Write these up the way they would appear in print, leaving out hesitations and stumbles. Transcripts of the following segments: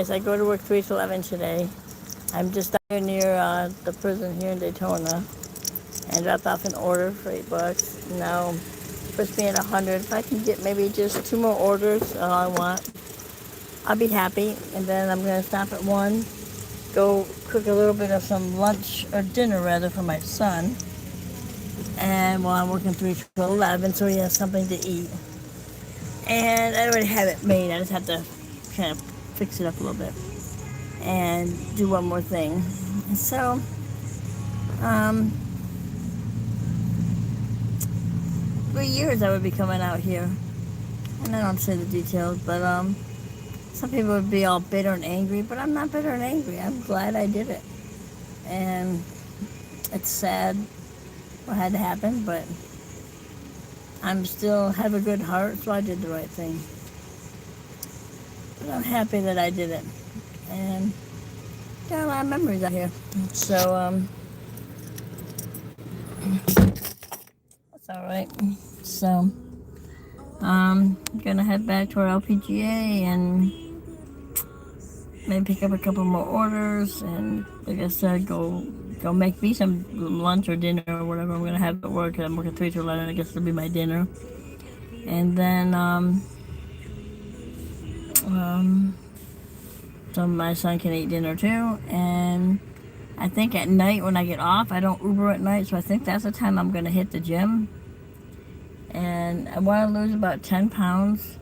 Yes, I go to work 3 to 11 today. I'm just down here near the prison here in Daytona and dropped off an order for $8. Now, puts me at 100. If I can get maybe just 2 more orders, all I want, I'll be happy. And then I'm going to stop at 1, go cook a little bit of some lunch, or dinner rather, for my son. And while I'm working 3 to 11, so he has something to eat. And I already have it made. I just have to kind of fix it up a little bit and do one more thing. So, for years I would be coming out here, and I don't say the details, but some people would be all bitter and angry, but I'm not bitter and angry. I'm glad I did it, and it's sad what had to happen, but I'm still have a good heart, so I did the right thing. But I'm happy that I did it, and got a lot of memories out here. So that's all right. So I'm gonna head back to our LPGA and maybe pick up a couple more orders, and like I said, go make me some lunch or dinner or whatever I'm gonna have at work. I'm working 3 to 11. I guess it'll be my dinner, and then so my son can eat dinner too. And I think at night when I get off, I don't Uber at night, so I think that's the time I'm gonna hit the gym. And I want to lose about 10 pounds,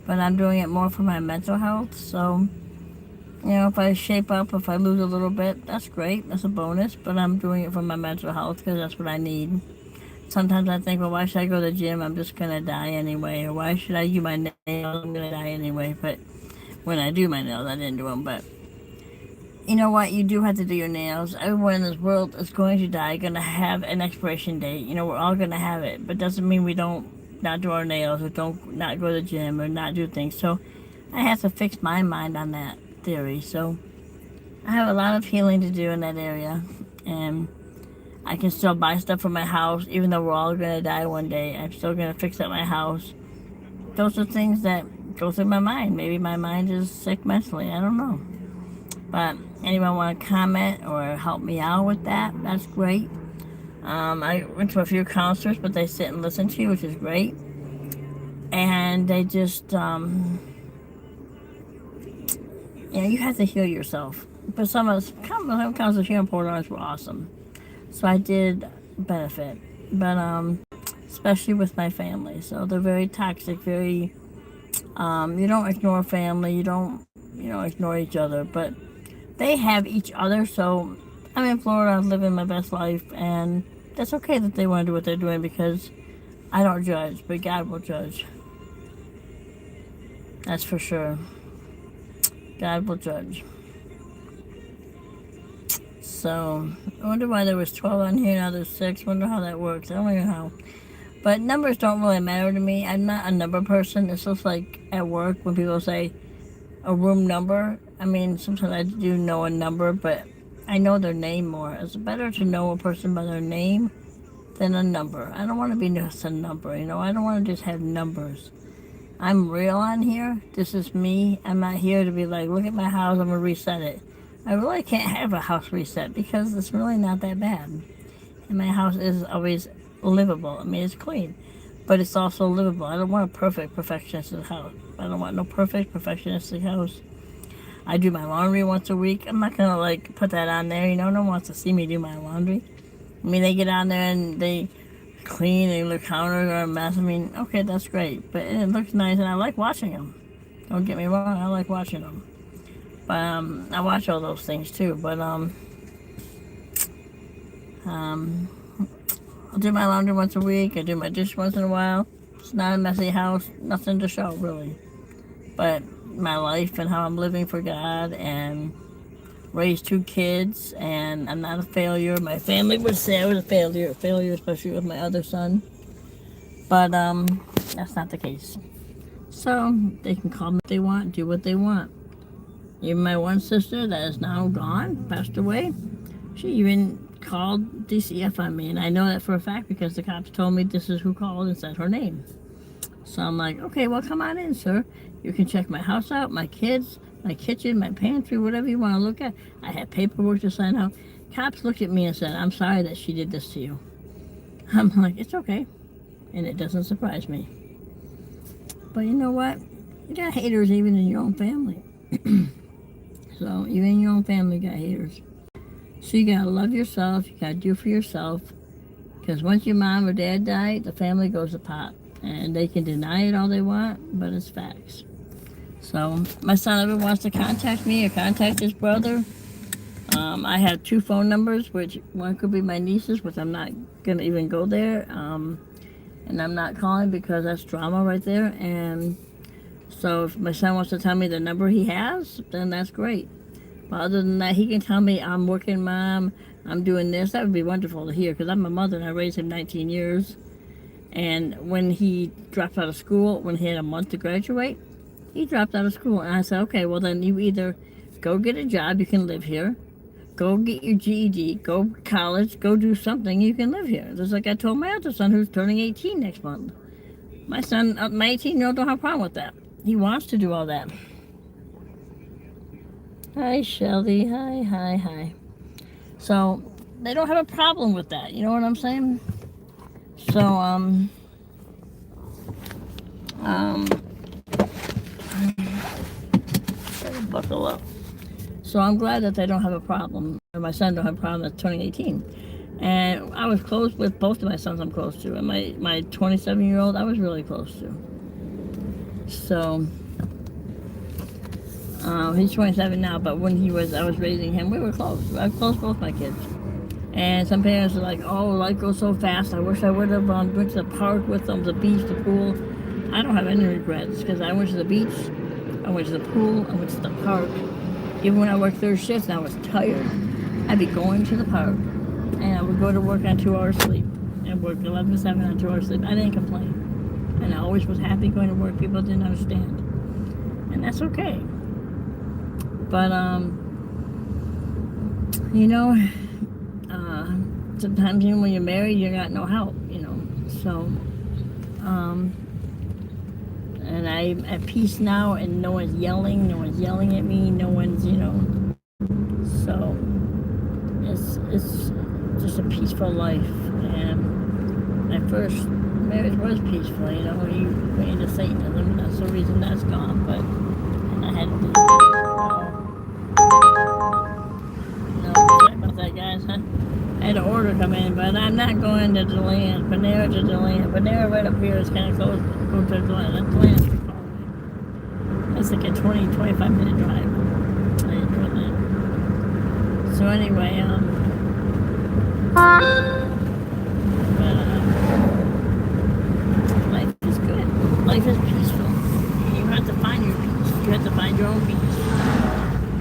but I'm doing it more for my mental health. So, you know, if I shape up, if I lose a little bit, that's great. That's a bonus. But I'm doing it for my mental health because that's what I need. Sometimes I think, well, why should I go to the gym? I'm just going to die anyway. Or why should I do my nails? I'm going to die anyway. But when I do my nails, I didn't do them. But you know what? You do have to do your nails. Everyone in this world is going to die, going to have an expiration date. You know, we're all going to have it. But doesn't mean we don't not do our nails or don't not go to the gym or not do things. So I have to fix my mind on that theory. So I have a lot of healing to do in that area. And I can still buy stuff for my house, even though we're all going to die one day. I'm still going to fix up my house. Those are things that go through my mind. Maybe my mind is sick mentally. I don't know. But anyone want to comment or help me out with that? That's great. I went to a few counselors, but they sit and listen to you, which is great. And they just, you know, you have to heal yourself. But some counselors here in Port Orange were awesome. So I did benefit. But, especially with my family. So they're very toxic, very, you don't ignore family, you don't, ignore each other. But they have each other, so I'm in Florida, I'm living my best life, and that's okay that they want to do what they're doing because I don't judge, but God will judge. That's for sure. God will judge. So, I wonder why there was 12 on here, now there's 6. Wonder how that works. I don't even know how. But numbers don't really matter to me. I'm not a number person. It's just like at work when people say a room number. I mean, sometimes I do know a number, but I know their name more. It's better to know a person by their name than a number. I don't want to be just a number, I don't want to just have numbers. I'm real on here. This is me. I'm not here to be like, look at my house, I'm going to reset it. I really can't have a house reset because it's really not that bad. And my house is always livable. I mean, it's clean, but it's also livable. I don't want a perfect perfectionistic house. I don't want no perfect perfectionistic house. I do my laundry once a week. I'm not gonna like put that on there. No one wants to see me do my laundry. I mean, they get on there and they clean and the counters are a mess. I mean, okay, that's great, but it looks nice and I like watching them. Don't get me wrong, I like watching them. But I watch all those things too. But I'll do my laundry once a week. I do my dish once in a while. It's not a messy house. Nothing to show really. But my life and how I'm living for God and raised 2 kids and I'm not a failure. My family would say I was a failure especially with my other son. But that's not the case. So they can call me what they want, do what they want. Even my one sister that is now gone, passed away, she even called DCF on me, and I know that for a fact because the cops told me this is who called and said her name. So I'm like, okay, well, come on in, sir. You can check my house out, my kids, my kitchen, my pantry, whatever you want to look at. I had paperwork to sign out. Cops looked at me and said, I'm sorry that she did this to you. I'm like, it's okay. And it doesn't surprise me. But you know what? You got haters even in your own family. So even in your own family, you got haters. So you gotta love yourself. You gotta do for yourself. Because once your mom or dad die, the family goes apart. And they can deny it all they want, but it's facts. So my son ever wants to contact me or contact his brother, I have 2 phone numbers, which one could be my niece's, which I'm not gonna even go there. And I'm not calling because that's drama right there. And so if my son wants to tell me the number he has, then that's great. But other than that, he can tell me I'm working mom, I'm doing this. That would be wonderful to hear because I'm a mother and I raised him 19 years. And when he dropped out of school, when he had a month to graduate, he dropped out of school. And I said, okay, well then you either go get a job, you can live here. Go get your GED, go to college, go do something, you can live here. Just like I told my other son who's turning 18 next month. My son, my 18-year-old don't have a problem with that. He wants to do all that. Hi, Shelly. Hi. So, they don't have a problem with that. You know what I'm saying? So, buckle up. So I'm glad that they don't have a problem, or my son don't have a problem with turning 18. And I was close with both of my sons I'm close to. And my 27-year-old, I was really close to. So, he's 27 now, but when I was raising him, we were close. I was close to both my kids. And some parents are like, oh, life goes so fast. I wish I would have went to the park with them, the beach, the pool. I don't have any regrets because I went to the beach, I went to the pool, I went to the park. Even when I worked 3rd shift and I was tired, I'd be going to the park and I would go to work on 2 hours sleep and work 11 to 7 on 2 hours sleep. I didn't complain. And I always was happy going to work. People didn't understand. And that's okay. But, you know, sometimes even when you're married, you got no help, you know. So, and I'm at peace now, and no one's yelling at me, no one's, you know. So, it's just a peaceful life. And my first marriage was peaceful, you know. He went into Satanism, that's the reason that's gone, but I had to leave. Sorry about that, guys, huh? I had an order come in, but I'm not going to DeLand. Panera to DeLand. Panera right up here is kind of close. Go to DeLand. That's DeLand Street far away. That's like a 20-25 minute drive. I ain't doing that. So anyway, life is good. Life is peaceful. You have to find your peace. You have to find your own peace.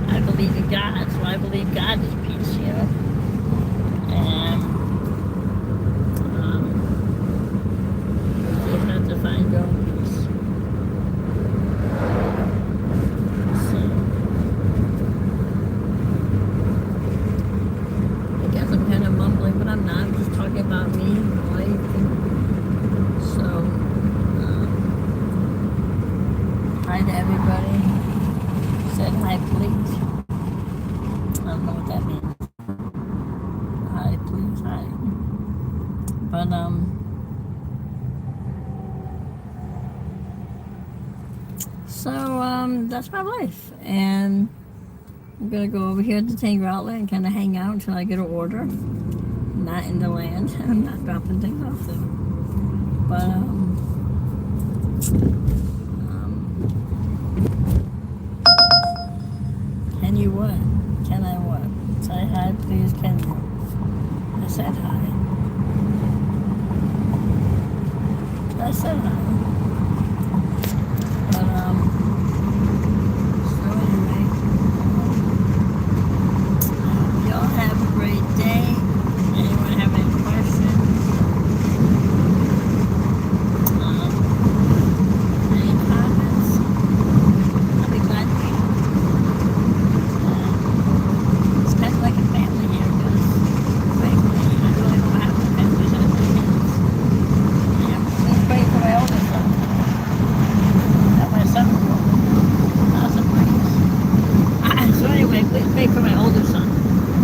I believe in God, so I believe God is peace, you know. And you have to find your own peace. So, I guess I'm kind of mumbling, but I'm not. I'm just talking about me and life. And so, hi to everybody. Said hi, please. I don't know what that means. Hi, please, hi. But, so, that's my life. And I'm gonna go over here at the Tanger Outlet and kind of hang out until I get an order. Not in DeLand. I'm not dropping things off there. But, can you what? Can I what? Say hi, please, can you? I said hi. I said hi. But, so anyway, y'all have a great day. Anyone have any questions? Any comments? I'll be glad to meet you. It's kind of like a family here, because frankly, I really don't have a family that I have. Yeah, please pray for my oldest son. wait for my older son.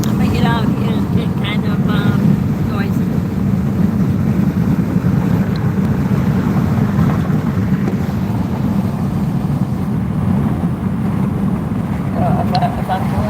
I'm gonna get out here and get kind of noisy. If I'm